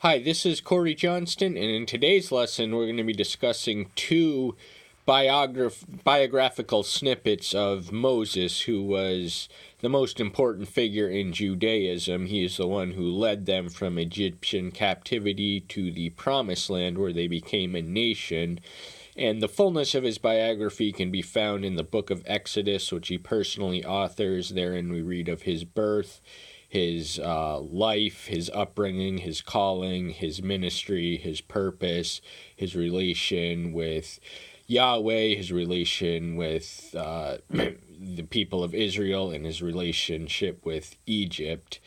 Hi, this is Corey Johnston, and in today's lesson we're going to be discussing two biographical snippets of Moses, who was the most important figure in Judaism. He is the one who led them from Egyptian captivity to the Promised Land, where they became a nation. And the fullness of his biography can be found in the book of Exodus, which he personally authors. Therein we read of his birth, his life, his upbringing, his calling, his ministry, his purpose, his relation with Yahweh, his relation with the people of Israel, and his relationship with Egypt.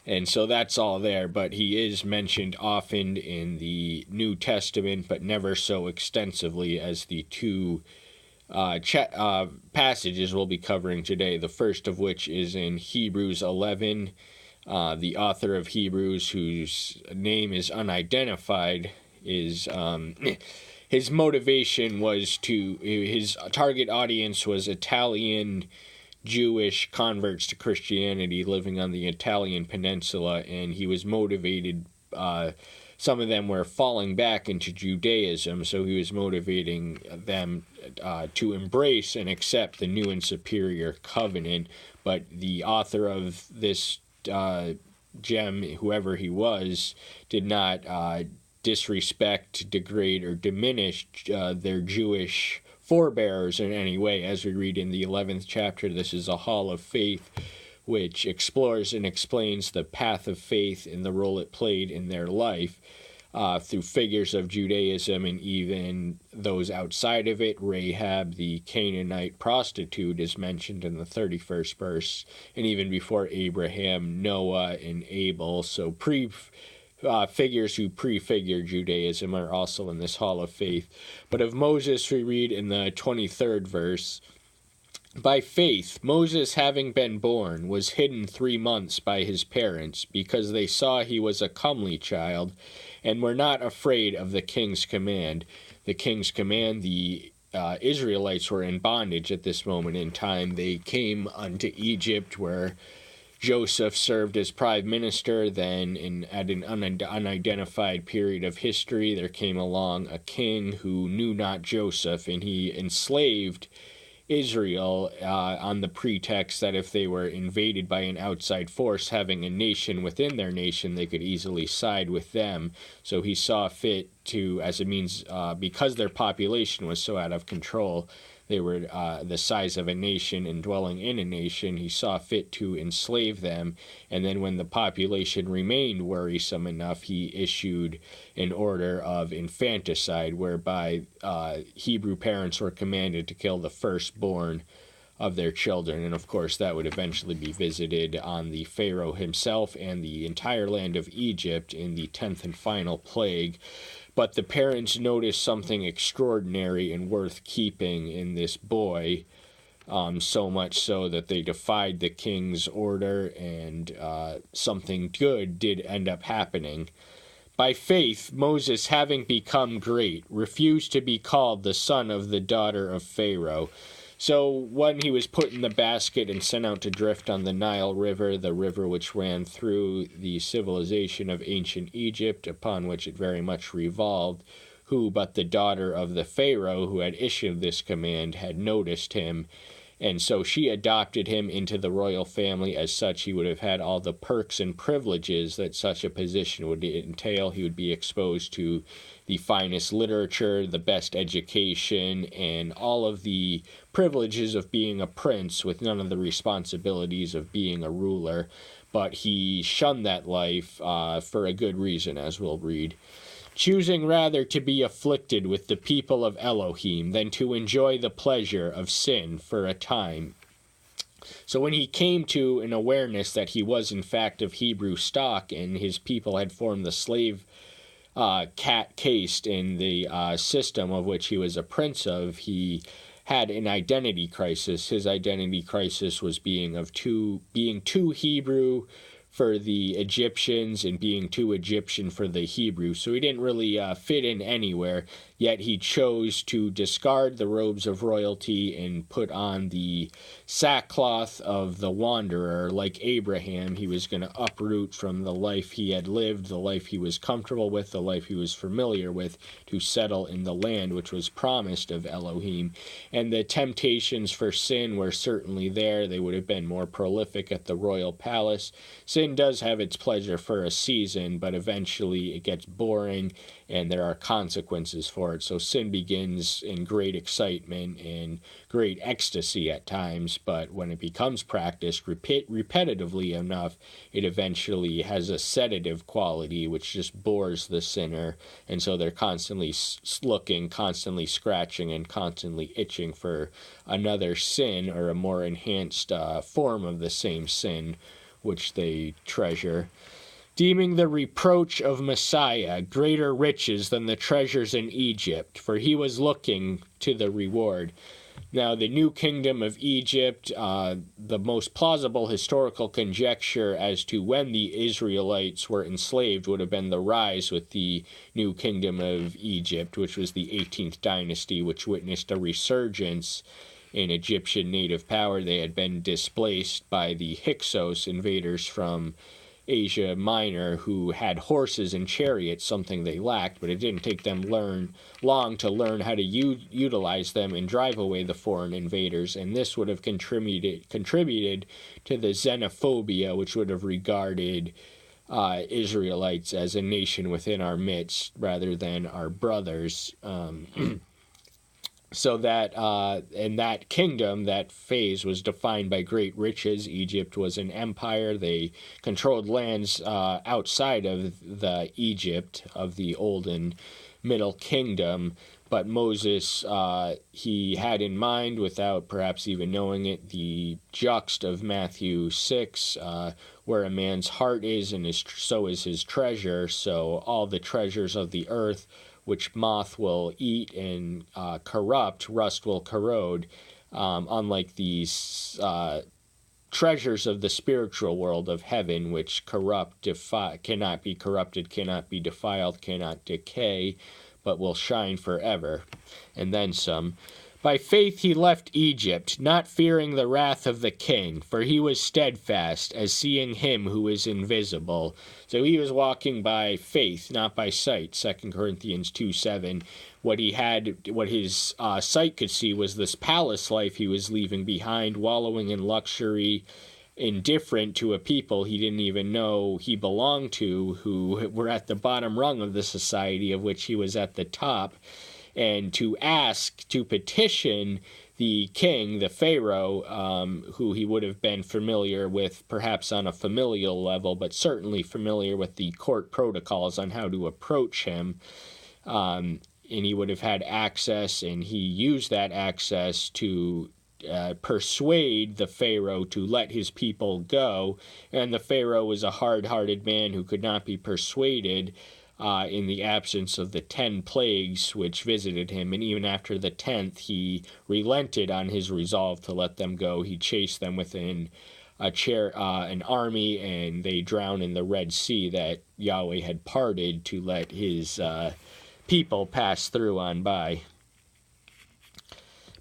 And so that's all there, but he is mentioned often in the New Testament, but never so extensively as the two passages we'll be covering today, the first of which is in Hebrews 11. The author of Hebrews, whose name is unidentified, is his motivation was his target audience was Italian Jewish converts to Christianity living on the Italian peninsula, and he was motivated. Some of them were falling back into Judaism, so he was motivating them to embrace and accept the new and superior covenant. But the author of this gem, whoever he was, did not disrespect, degrade, or diminish their Jewish forebears in any way. As we read in the 11th chapter, this is a hall of faith, which explores and explains the path of faith and the role it played in their life through figures of Judaism and even those outside of it. Rahab, the Canaanite prostitute, is mentioned in the 31st verse, and even before Abraham, Noah, and Abel. So figures who prefigure Judaism are also in this hall of faith. But of Moses we read in the 23rd verse, "By faith Moses, having been born, was hidden 3 months by his parents, because they saw he was a comely child, and were not afraid of the king's command." The king's command, the Israelites were in bondage at this moment in time. They came unto Egypt, where Joseph served as prime minister. Then at an unidentified period of history, there came along a king who knew not Joseph, and he enslaved Israel on the pretext that if they were invaded by an outside force having a nation within their nation, they could easily side with them. So he saw fit to, as a means, because their population was so out of control, they were the size of a nation and dwelling in a nation, he saw fit to enslave them. And then when the population remained worrisome enough, he issued an order of infanticide, whereby Hebrew parents were commanded to kill the firstborn of their children. And of course that would eventually be visited on the Pharaoh himself and the entire land of Egypt in the 10th and final plague. But the parents noticed something extraordinary and worth keeping in this boy, so much so that they defied the king's order, and something good did end up happening. "By faith Moses, having become great, refused to be called the son of the daughter of Pharaoh." So when he was put in the basket and sent out to drift on the Nile River, the river which ran through the civilization of ancient Egypt, upon which it very much revolved, who but the daughter of the Pharaoh who had issued this command had noticed him, and so she adopted him into the royal family. As such, he would have had all the perks and privileges that such a position would entail. He would be exposed to the finest literature, the best education, and all of the privileges of being a prince with none of the responsibilities of being a ruler. But he shunned that life for a good reason, as we'll read. "Choosing rather to be afflicted with the people of Elohim than to enjoy the pleasure of sin for a time." So when he came to an awareness that he was in fact of Hebrew stock, and his people had formed the slave caste in the system of which he was a prince of, he had an identity crisis. His identity crisis was being too Hebrew for the Egyptians and being too Egyptian for the Hebrews. So he didn't really fit in anywhere, yet he chose to discard the robes of royalty and put on the sackcloth of the wanderer. Like Abraham, he was going to uproot from the life he had lived, the life he was comfortable with, the life he was familiar with, to settle in the land which was promised of Elohim. And the temptations for sin were certainly there. They would have been more prolific at the royal palace. Sin does have its pleasure for a season, but eventually it gets boring and there are consequences for it. So sin begins in great excitement and great ecstasy at times, but when it becomes practiced repetitively enough, it eventually has a sedative quality which just bores the sinner, and so they're constantly looking, constantly scratching, and constantly itching for another sin or a more enhanced form of the same sin which they treasure. Deeming the reproach of Messiah greater riches than the treasures in Egypt, for he was looking to the reward. Now, the new kingdom of Egypt, the most plausible historical conjecture as to when the Israelites were enslaved would have been the rise with the new kingdom of Egypt, which was the 18th dynasty, which witnessed a resurgence in Egyptian native power. They had been displaced by the Hyksos invaders from Asia Minor, who had horses and chariots, something they lacked, but it didn't take them long to learn how to utilize them and drive away the foreign invaders, and this would have contributed to the xenophobia, which would have regarded Israelites as a nation within our midst rather than our brothers. So that in that kingdom, that phase was defined by great riches. Egypt was an empire. They controlled lands outside of the Egypt of the Old and Middle Kingdom. But Moses, he had in mind, without perhaps even knowing it, the juxt of Matthew 6, where a man's heart is, and so is his treasure. So all the treasures of the earth, which moth will eat and corrupt, rust will corrode, unlike these treasures of the spiritual world of heaven, which cannot be corrupted, cannot be defiled, cannot decay, but will shine forever. And then some. By faith he left Egypt, not fearing the wrath of the king, for he was steadfast, as seeing him who is invisible. So he was walking by faith, not by sight. 2 Corinthians 2:7. What his sight could see was this palace life he was leaving behind, wallowing in luxury, indifferent to a people he didn't even know he belonged to, who were at the bottom rung of the society of which he was at the top. And to petition the king, the Pharaoh, who he would have been familiar with, perhaps on a familial level, but certainly familiar with the court protocols on how to approach him. And he would have had access, and he used that access to persuade the Pharaoh to let his people go. And the Pharaoh was a hard-hearted man who could not be persuaded, in the absence of the 10 plagues which visited him. And even after the 10th, he relented on his resolve to let them go. He chased them within an army, and they drowned in the Red Sea that Yahweh had parted to let his people pass through on by.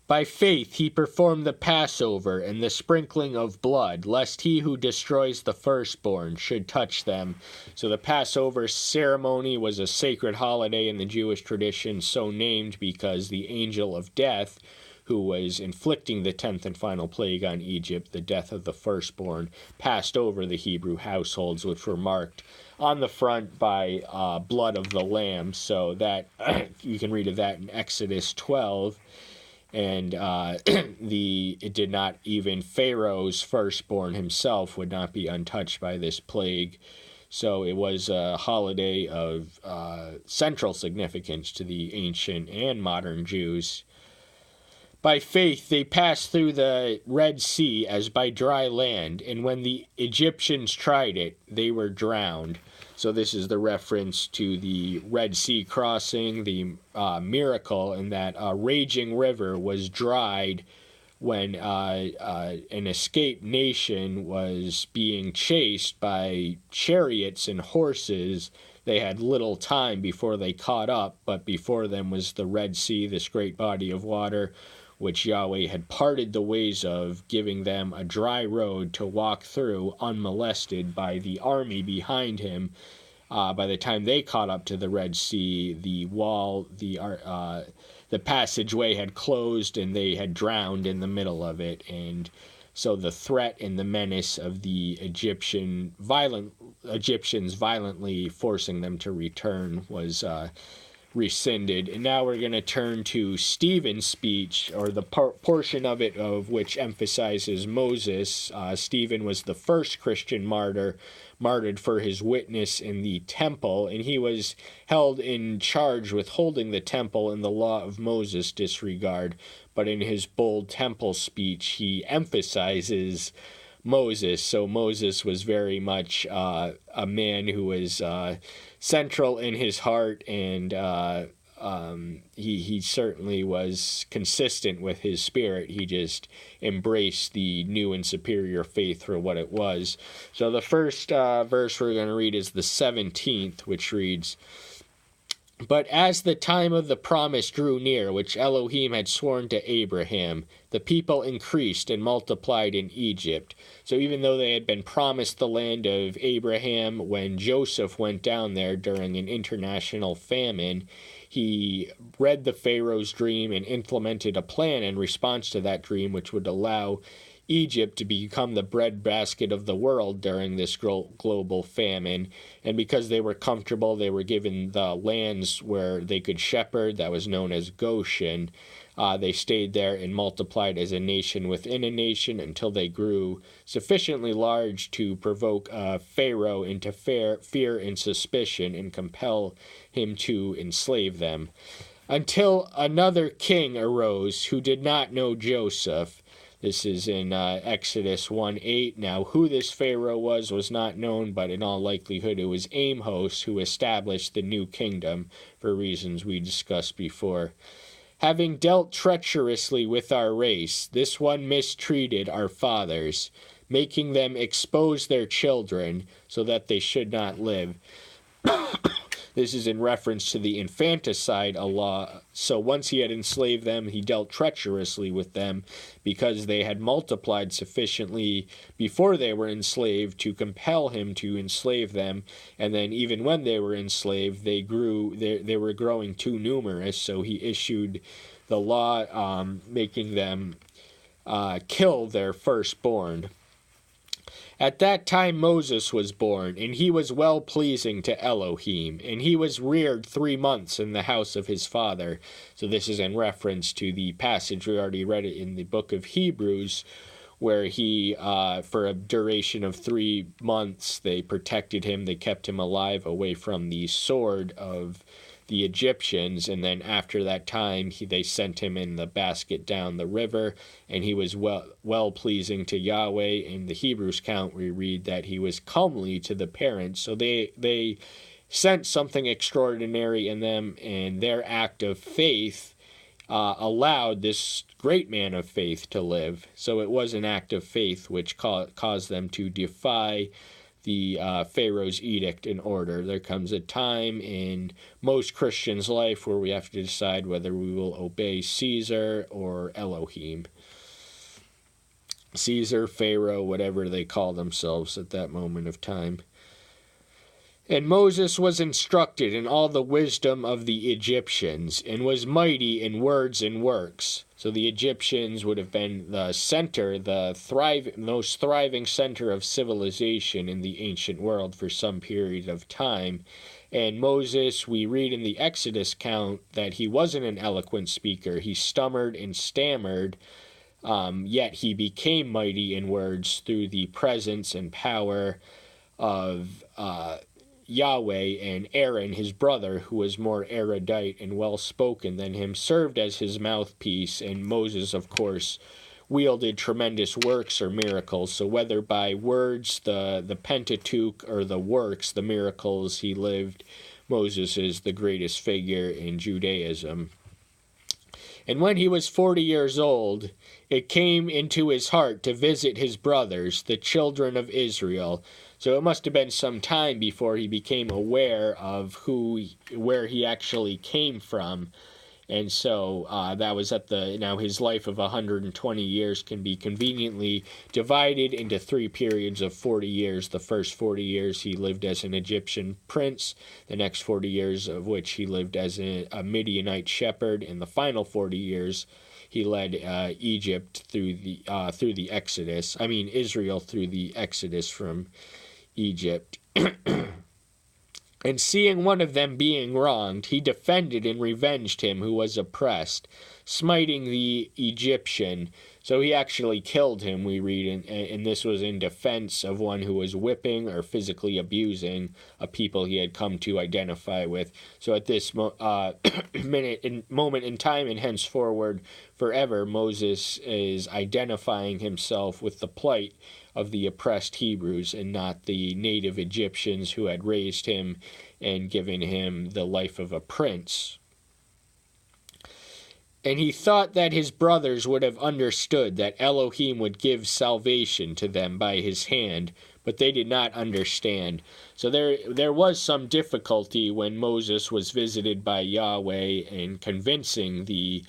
By faith he performed the Passover and the sprinkling of blood, lest he who destroys the firstborn should touch them. So the Passover ceremony was a sacred holiday in the Jewish tradition, so named because the angel of death, who was inflicting the 10th and final plague on Egypt, the death of the firstborn, passed over the Hebrew households, which were marked on the front by blood of the lamb. So that you can read of that in Exodus 12. And it did not, even Pharaoh's firstborn himself would not be untouched by this plague. So it was a holiday of central significance to the ancient and modern Jews. By faith they passed through the Red Sea as by dry land, and when the Egyptians tried it, they were drowned. So this is the reference to the Red Sea crossing, the miracle in that a raging river was dried when an escaped nation was being chased by chariots and horses. They had little time before they caught up, but before them was the Red Sea, this great body of water, which Yahweh had parted the ways of, giving them a dry road to walk through unmolested by the army behind him. By the time they caught up to the Red Sea, the passageway had closed and they had drowned in the middle of it. And so the threat and the menace of the Egyptians violently forcing them to return was rescinded. And now we're going to turn to Stephen's speech, or the portion of it of which emphasizes Moses. Stephen was the first Christian martyred for his witness in the temple, and he was held in charge with holding the temple in the law of Moses disregard. But in his bold temple speech, he emphasizes Moses. So Moses was very much a man who was central in his heart, and he certainly was consistent with his spirit. He just embraced the new and superior faith for what it was. So the first verse we're going to read is the 17th, which reads, "But as the time of the promise drew near, which Elohim had sworn to Abraham, the people increased and multiplied in Egypt." So even though they had been promised the land of Abraham, when Joseph went down there during an international famine, he read the Pharaoh's dream and implemented a plan in response to that dream, which would allow Egypt to become the breadbasket of the world during this global famine. And because they were comfortable, they were given the lands where they could shepherd, that was known as Goshen. They stayed there and multiplied as a nation within a nation until they grew sufficiently large to provoke Pharaoh into fear and suspicion and compel him to enslave them. Until another king arose who did not know Joseph. This is in Exodus 1:8. Now, who this Pharaoh was not known, but in all likelihood it was Amhos who established the new kingdom for reasons we discussed before. "Having dealt treacherously with our race, this one mistreated our fathers, making them expose their children so that they should not live." This is in reference to the infanticide law. So once he had enslaved them, he dealt treacherously with them because they had multiplied sufficiently before they were enslaved to compel him to enslave them. And then even when they were enslaved, they were growing too numerous. So he issued the law making them kill their firstborn. "At that time Moses was born, and he was well-pleasing to Elohim, and he was reared 3 months in the house of his father." So this is in reference to the passage we already read it in the book of Hebrews, where he, for a duration of 3 months, they protected him, they kept him alive away from the sword of the Egyptians, and then after that time they sent him in the basket down the river, and he was well pleasing to Yahweh. In the Hebrews count we read that he was comely to the parents. So they sent something extraordinary in them, and their act of faith allowed this great man of faith to live. So it was an act of faith which caused them to defy the Pharaoh's edict and order. There comes a time in most Christians' life where we have to decide whether we will obey Caesar or Elohim. Caesar, Pharaoh, whatever they call themselves at that moment of time. "And Moses was instructed in all the wisdom of the Egyptians, and was mighty in words and works." So the Egyptians would have been the center, most thriving center of civilization in the ancient world for some period of time. And Moses, we read in the Exodus count that he wasn't an eloquent speaker. He stammered and stammered, yet he became mighty in words through the presence and power of Yahweh. And Aaron, his brother, who was more erudite and well-spoken than him, served as his mouthpiece. And Moses, of course, wielded tremendous works or miracles. So whether by words, the Pentateuch, or the works, the miracles he lived, Moses is the greatest figure in Judaism. And when he was 40 years old, it came into his heart to visit his brothers, the children of Israel. So it must have been some time before he became aware of where he actually came from. And so that was now his life of 120 years can be conveniently divided into 3 periods of 40 years. The first 40 years he lived as an Egyptian prince, the next 40 years of which he lived as a Midianite shepherd, and the final 40 years he led Egypt through the Exodus. Israel through the Exodus from Egypt. And seeing one of them being wronged, he defended and revenged him who was oppressed, smiting the Egyptian. So he actually killed him, we read, and this was in defense of one who was whipping or physically abusing a people he had come to identify with. So at this moment in time and henceforward forever, Moses is identifying himself with the plight of the oppressed Hebrews and not the native Egyptians who had raised him and given him the life of a prince. And he thought that his brothers would have understood that Elohim would give salvation to them by his hand, but they did not understand. So there was some difficulty when Moses was visited by Yahweh in convincing the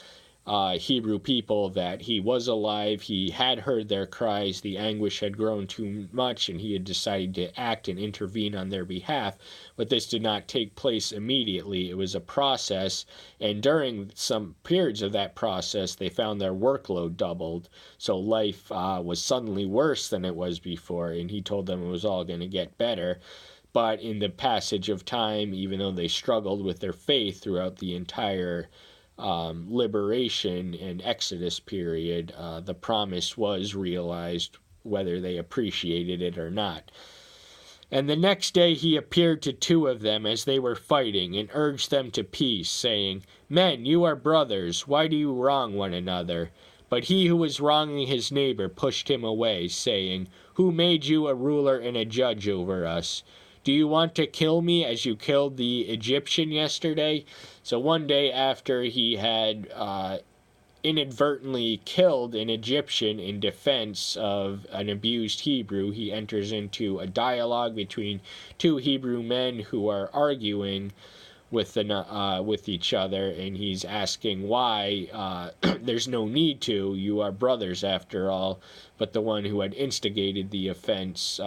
Hebrew people that he was alive. He had heard their cries. The anguish had grown too much, and he had decided to act and intervene on their behalf. But this did not take place immediately. It was a process, and during some periods of that process, they found their workload doubled. So life was suddenly worse than it was before, and he told them it was all going to get better. But in the passage of time, even though they struggled with their faith throughout the entire liberation and Exodus period, the promise was realized, whether they appreciated it or not. And the next day he appeared to 2 of them as they were fighting, and urged them to peace, saying, Men, you are brothers, why do you wrong one another? But he who was wronging his neighbor pushed him away, saying, Who made you a ruler and a judge over us? Do you want to kill me as you killed the Egyptian yesterday? So one day after he had inadvertently killed an Egyptian in defense of an abused Hebrew, he enters into a dialogue between 2 Hebrew men who are arguing with each other, and he's asking why. There's no need to. You are brothers after all. But the one who had instigated the offense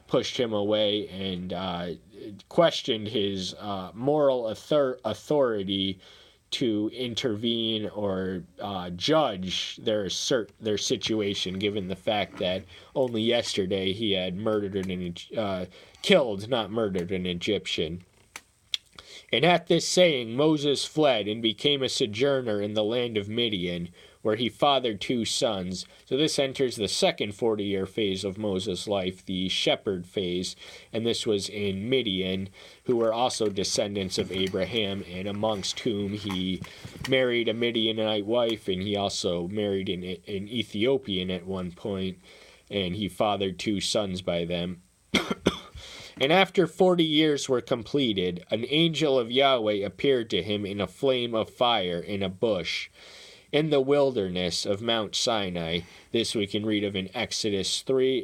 pushed him away and questioned his moral authority to intervene or judge their situation, given the fact that only yesterday he had killed, not murdered, an Egyptian. And at this saying Moses fled and became a sojourner in the land of Midian, where he fathered 2 sons. So this enters the second 40-year phase of Moses' life, the shepherd phase, and this was in Midian, who were also descendants of Abraham, and amongst whom he married a Midianite wife, and he also married an Ethiopian at one point, and he fathered 2 sons by them. And after 40 years were completed, an angel of Yahweh appeared to him in a flame of fire in a bush in the wilderness of Mount Sinai. This we can read of in Exodus 3.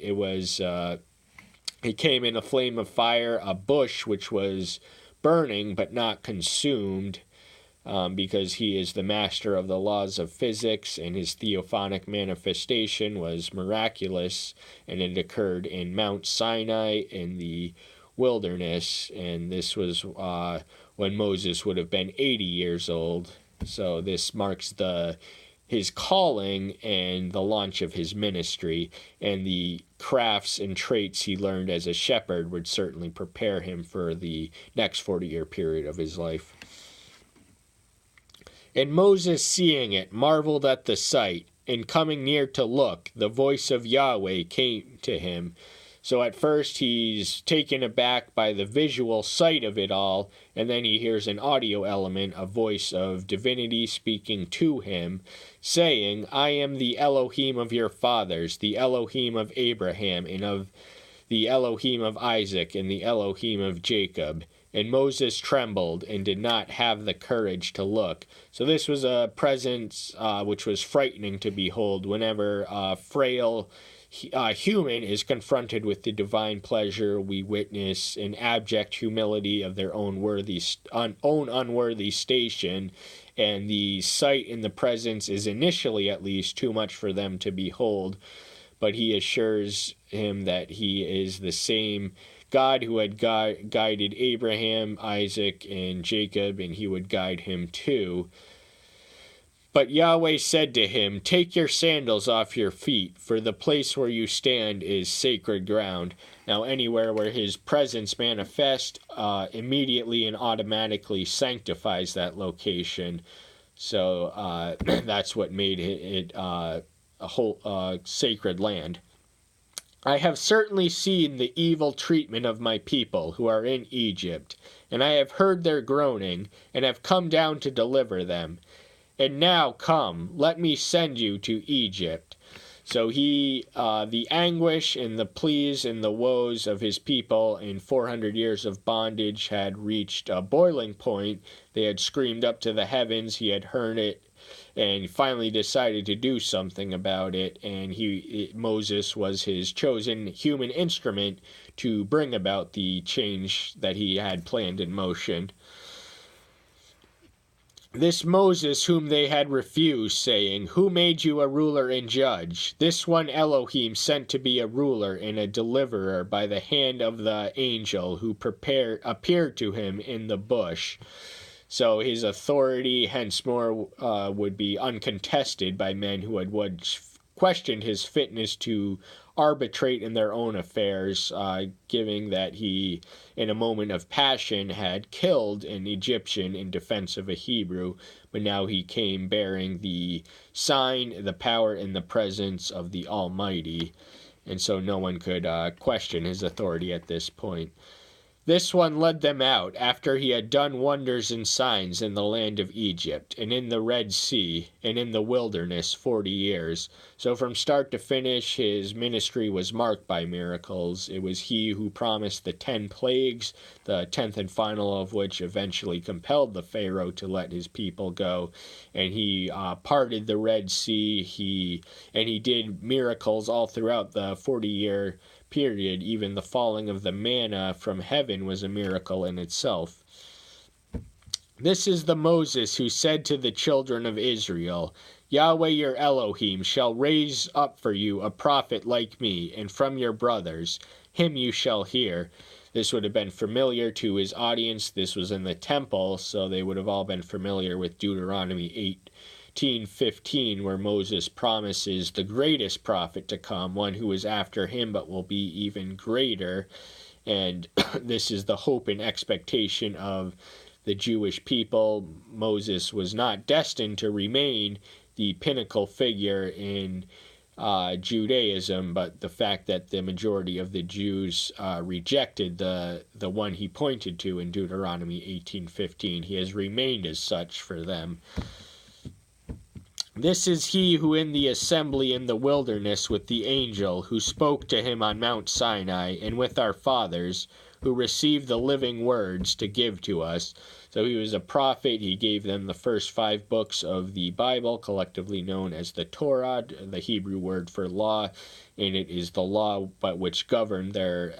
It came in a flame of fire, a bush which was burning but not consumed, because he is the master of the laws of physics, and his theophanic manifestation was miraculous, and it occurred in Mount Sinai in the wilderness, and this was when Moses would have been 80 years old. So this marks his calling and the launch of his ministry, and the crafts and traits he learned as a shepherd would certainly prepare him for the next 40-year period of his life. And Moses, seeing it, marveled at the sight, and coming near to look, the voice of Yahweh came to him. So at first he's taken aback by the visual sight of it all, and then he hears an audio element, a voice of divinity speaking to him, saying, I am the Elohim of your fathers, the Elohim of Abraham and of the Elohim of Isaac and the Elohim of Jacob. And Moses trembled and did not have the courage to look. So this was a presence which was frightening to behold whenever a frail human is confronted with the divine pleasure. We witness an abject humility of their own unworthy station, and the sight in the presence is initially at least too much for them to behold. But he assures him that he is the same God who had guided Abraham, Isaac, and Jacob, and he would guide him too. But Yahweh said to him, "Take your sandals off your feet, for the place where you stand is sacred ground." Now, anywhere where his presence manifests, immediately and automatically sanctifies that location. So that's what made it a whole sacred land. "I have certainly seen the evil treatment of my people who are in Egypt, and I have heard their groaning, and have come down to deliver them. And now come, let me send you to Egypt." So the anguish and the pleas and the woes of his people in 400 years of bondage had reached a boiling point. They had screamed up to the heavens. He had heard it and finally decided to do something about it. And Moses was his chosen human instrument to bring about the change that he had planned in motion. "This Moses whom they had refused, saying, 'Who made you a ruler and judge?' This one Elohim sent to be a ruler and a deliverer by the hand of the angel who appeared to him in the bush." So his authority henceforth would be uncontested by men who had questioned his fitness to arbitrate in their own affairs, given that he, in a moment of passion, had killed an Egyptian in defense of a Hebrew, but now he came bearing the sign, the power, and the presence of the Almighty, and so no one could question his authority at this point. "This one led them out, after he had done wonders and signs in the land of Egypt, and in the Red Sea, and in the wilderness 40 years. So from start to finish, his ministry was marked by miracles. It was he who promised the 10 plagues, the 10th and final of which eventually compelled the Pharaoh to let his people go. And he parted the Red Sea. He did miracles all throughout the 40-year period. Even the falling of the manna from heaven was a miracle in itself. "This is the Moses who said to the children of Israel, 'Yahweh your Elohim shall raise up for you a prophet like me, and from your brothers, him you shall hear.'" This would have been familiar to his audience. This was in the temple, so they would have all been familiar with Deuteronomy 18:15, where Moses promises the greatest prophet to come, one who is after him but will be even greater. And this is the hope and expectation of the Jewish people. Moses was not destined to remain the pinnacle figure in Judaism, but the fact that the majority of the Jews rejected the one he pointed to in Deuteronomy 18:15, he has remained as such for them. "This is he who in the assembly in the wilderness with the angel who spoke to him on Mount Sinai, and with our fathers, who received the living words to give to us." So he was a prophet. He gave them the first 5 books of the Bible, collectively known as the Torah, the Hebrew word for law, and it is the law but which governed their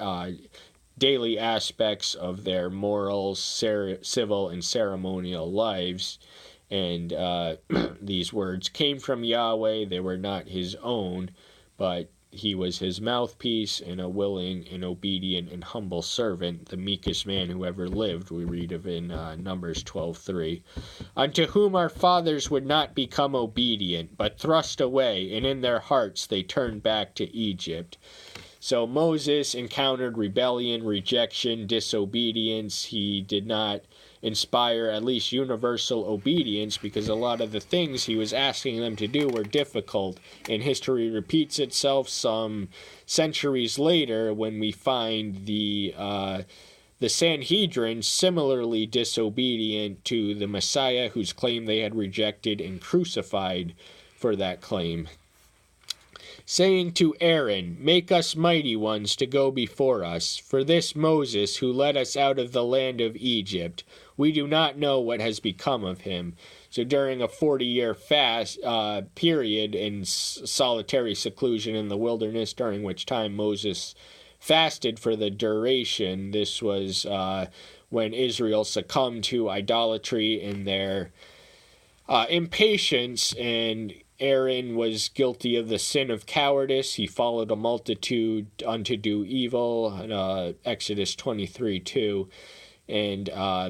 daily aspects of their moral, civil, and ceremonial lives. And these words came from Yahweh. They were not his own, but he was his mouthpiece and a willing and obedient and humble servant, the meekest man who ever lived, we read of in Numbers 12:3. "Unto whom our fathers would not become obedient, but thrust away, and in their hearts they turned back to Egypt." So Moses encountered rebellion, rejection, disobedience. He did not inspire at least universal obedience, because a lot of the things he was asking them to do were difficult. And history repeats itself some centuries later when we find the Sanhedrin similarly disobedient to the Messiah, whose claim they had rejected and crucified for that claim. saying to Aaron, Make us mighty ones to go before us. For this Moses, who led us out of the land of Egypt, we do not know what has become of him. So during a 40-year fast period in solitary seclusion in the wilderness, during which time Moses fasted for the duration, this was when Israel succumbed to idolatry in their impatience, and Aaron was guilty of the sin of cowardice. He followed a multitude unto do evil, Exodus 23:2. And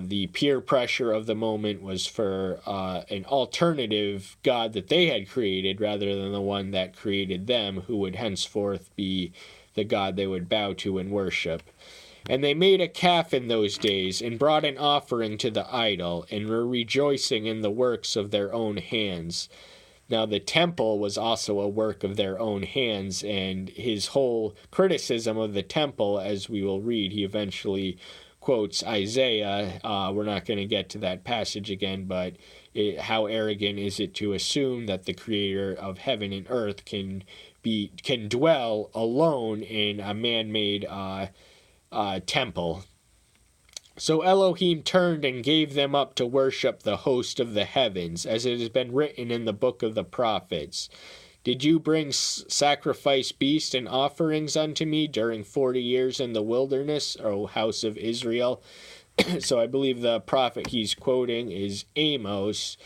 the peer pressure of the moment was for an alternative God that they had created rather than the one that created them, who would henceforth be the God they would bow to and worship. And they made a calf in those days, and brought an offering to the idol, and were rejoicing in the works of their own hands. Now the temple was also a work of their own hands, and his whole criticism of the temple, as we will read, he eventually quotes Isaiah. We're not going to get to that passage again, but how arrogant is it to assume that the creator of heaven and earth can dwell alone in a man-made temple. So Elohim turned and gave them up to worship the host of the heavens, as it has been written in the book of the prophets. Did you bring sacrifice beasts and offerings unto me during 40 years in the wilderness, O house of Israel? So I believe the prophet he's quoting is Amos.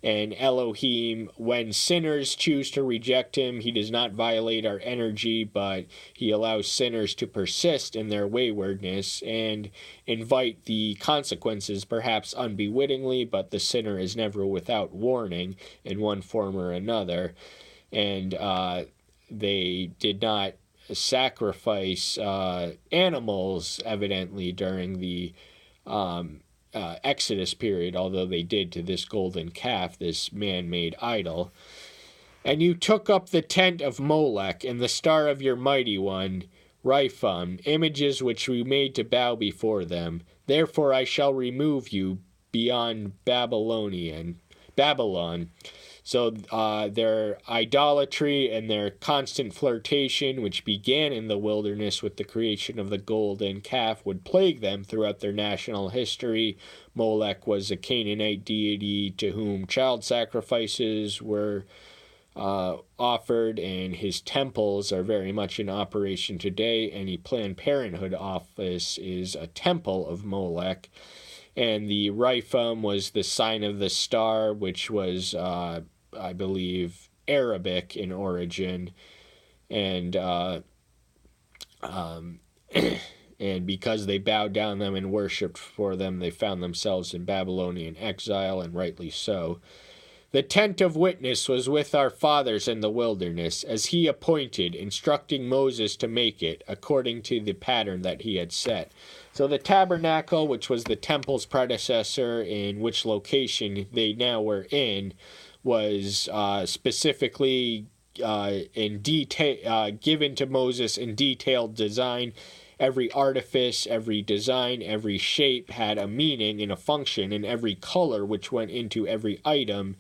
And Elohim, when sinners choose to reject him, he does not violate our energy, but he allows sinners to persist in their waywardness and invite the consequences, perhaps unbewittingly, but the sinner is never without warning in one form or another. And they did not sacrifice animals, evidently, during the Exodus period, although they did to this golden calf, this man-made idol. And you took up the tent of Molech and the star of your mighty one, Riphaim, images which we made to bow before them. Therefore I shall remove you beyond Babylon. So their idolatry and their constant flirtation, which began in the wilderness with the creation of the golden calf, would plague them throughout their national history. Molech was a Canaanite deity to whom child sacrifices were offered, and his temples are very much in operation today. Any Planned Parenthood office is a temple of Molech. And the Riphaim was the sign of the star, which was, I believe, Arabic in origin. And and because they bowed down them and worshipped for them, they found themselves in Babylonian exile, and rightly so. The tent of witness was with our fathers in the wilderness, as he appointed, instructing Moses to make it, according to the pattern that he had set. So the tabernacle, which was the temple's predecessor, in which location they now were in, was specifically in detail given to Moses in detailed design. Every artifice, every design, every shape had a meaning and a function, and every color which went into every item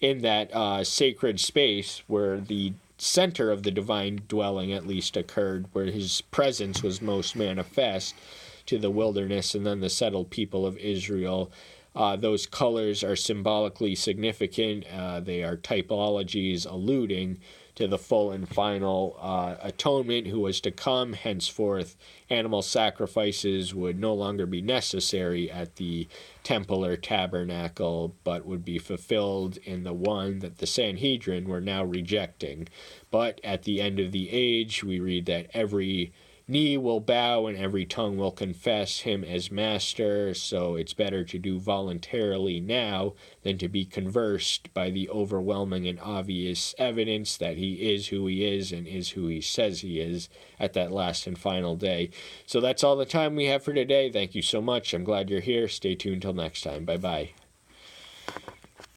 in that sacred space where the center of the divine dwelling at least occurred, where his presence was most manifest to the wilderness and then the settled people of Israel. Those colors are symbolically significant. They are typologies alluding to the full and final atonement who was to come. Henceforth, animal sacrifices would no longer be necessary at the temple or tabernacle, but would be fulfilled in the one that the Sanhedrin were now rejecting. But at the end of the age, we read that every knee will bow and every tongue will confess him as master. So it's better to do voluntarily now than to be conversed by the overwhelming and obvious evidence that he is who he is and is who he says he is at that last and final day. So that's all the time we have for today. Thank you so much. I'm glad you're here. Stay tuned till next time. Bye-bye.